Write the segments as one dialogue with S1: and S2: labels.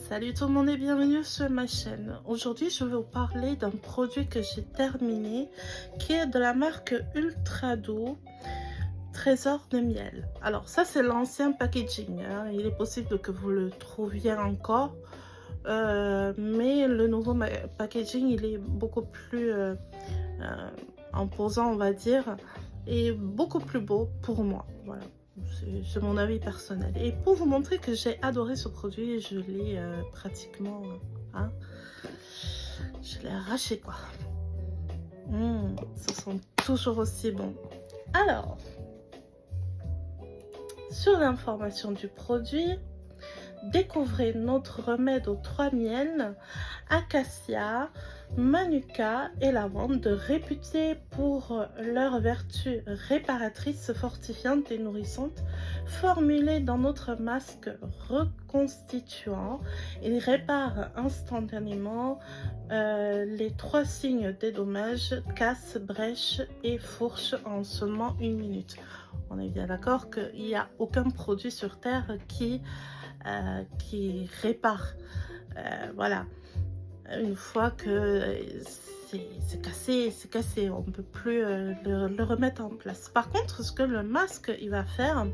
S1: Salut tout le monde et bienvenue sur ma chaîne. Aujourd'hui, je vais vous parler d'un produit que j'ai terminé qui est de la marque Ultra Doux Trésor de miel. Alors ça, c'est l'ancien packaging, hein. Il est possible que vous le trouviez encore, mais le nouveau packaging, il est beaucoup plus imposant, on va dire, et beaucoup plus beau pour moi. Voilà. C'est mon avis personnel. Et pour vous montrer que j'ai adoré ce produit, je l'ai pratiquement... hein, je l'ai arraché, quoi. Ce sont toujours aussi bons. Alors, sur l'information du produit, découvrez notre remède aux 3 miels, acacia, manuka et lavande, réputés pour leurs vertus réparatrices, fortifiantes et nourrissantes. Formulés dans notre masque reconstituant, il répare instantanément les 3 signes des dommages, casse, brèche et fourche en seulement 1 minute. On est bien d'accord qu'il n'y a aucun produit sur Terre qui répare. Voilà. Une fois que c'est cassé, on ne peut plus le remettre en place. Par contre, ce que le masque il va faire,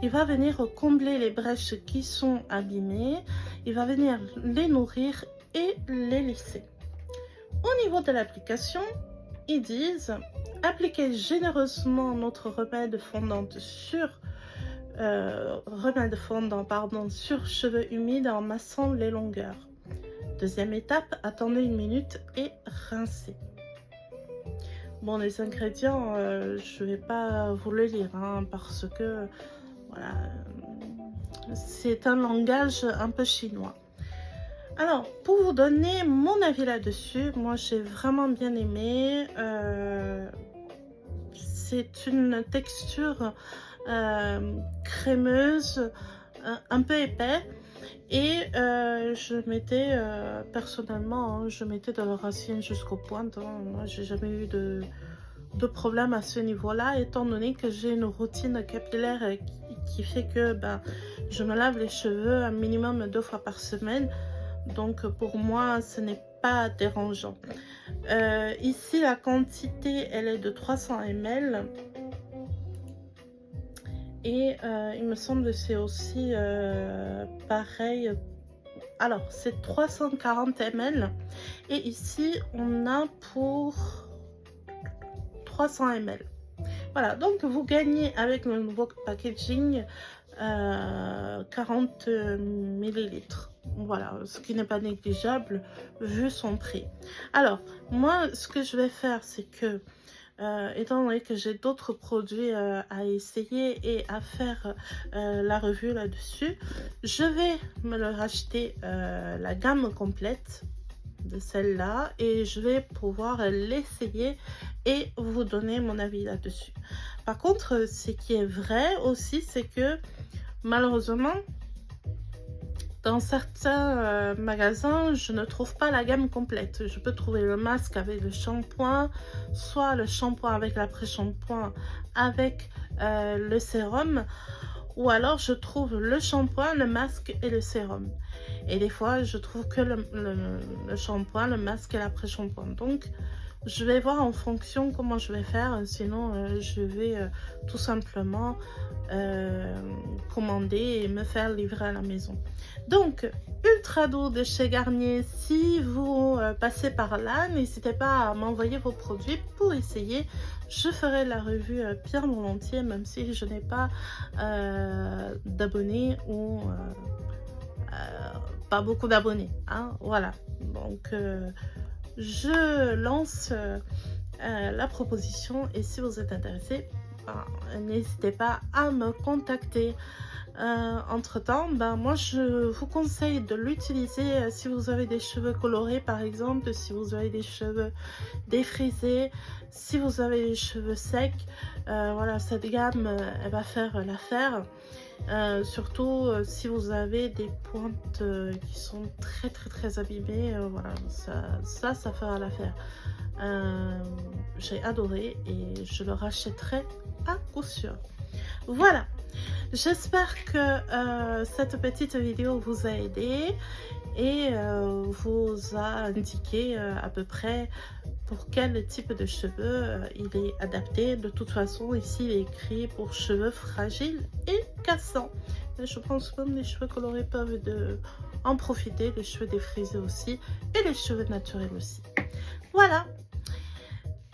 S1: il va venir combler les brèches qui sont abîmées, il va venir les nourrir et les lisser. Au niveau de l'application, ils disent appliquez généreusement notre remède fondant sur sur cheveux humides en massant les longueurs. Deuxième étape, attendez 1 minute et rincez. Bon, les ingrédients, je vais pas vous le lire, hein, parce que voilà, c'est un langage un peu chinois. Alors, pour vous donner mon avis là-dessus, moi j'ai vraiment bien aimé. C'est une texture crémeuse, un peu épais. Et je mettais personnellement, hein, je mettais de la racine jusqu'aux pointes. Hein. Moi, j'ai jamais eu de problème à ce niveau-là, étant donné que j'ai une routine capillaire qui fait que je me lave les cheveux un minimum 2 fois par semaine. Donc pour moi, ce n'est pas dérangeant. Ici, la quantité, elle est de 300 ml. Et il me semble que c'est aussi pareil. Alors, c'est 340 ml. Et ici, on a pour 300 ml. Voilà, donc vous gagnez avec le nouveau packaging 40 ml. Voilà, ce qui n'est pas négligeable vu son prix. Alors, moi, ce que je vais faire, c'est que étant donné que j'ai d'autres produits à essayer et à faire la revue là-dessus, je vais me le racheter la gamme complète de celle-là et je vais pouvoir l'essayer et vous donner mon avis là-dessus. Par contre, ce qui est vrai aussi, c'est que malheureusement, dans certains magasins, je ne trouve pas la gamme complète. Je peux trouver le masque avec le shampoing, soit le shampoing avec l'après-shampoing avec le sérum, ou alors je trouve le shampoing, le masque et le sérum. Et des fois, je trouve que le shampoing, le masque et l'après-shampoing. Donc, je vais voir en fonction comment je vais faire. Sinon, je vais tout simplement commander et me faire livrer à la maison. Donc, Ultra Doux de chez Garnier, si vous passez par là, n'hésitez pas à m'envoyer vos produits pour essayer. Je ferai la revue bien volontiers, même si je n'ai pas d'abonnés ou pas beaucoup d'abonnés. Hein, voilà, donc je lance la proposition et si vous êtes intéressé, n'hésitez pas à me contacter. Entre temps, moi je vous conseille de l'utiliser si vous avez des cheveux colorés par exemple, si vous avez des cheveux défrisés, si vous avez des cheveux secs. Voilà, cette gamme elle va faire l'affaire. Surtout si vous avez des pointes qui sont très abîmées, voilà, ça fera l'affaire. J'ai adoré et je le rachèterai à coup sûr. Voilà, J'espère que cette petite vidéo vous a aidé et vous a indiqué à peu près pour quel type de cheveux il est adapté. De toute façon, ici, il est écrit pour cheveux fragiles et cassants. Mais je pense que même les cheveux colorés peuvent en profiter, les cheveux défrisés aussi et les cheveux naturels aussi. Voilà.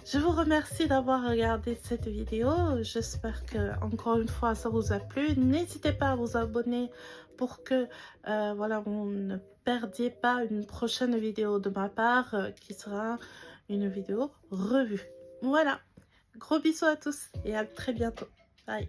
S1: Je vous remercie d'avoir regardé cette vidéo. J'espère que, encore une fois, ça vous a plu. N'hésitez pas à vous abonner pour que voilà, vous ne perdiez pas une prochaine vidéo de ma part qui sera une vidéo revue. Voilà. Gros bisous à tous et à très bientôt. Bye.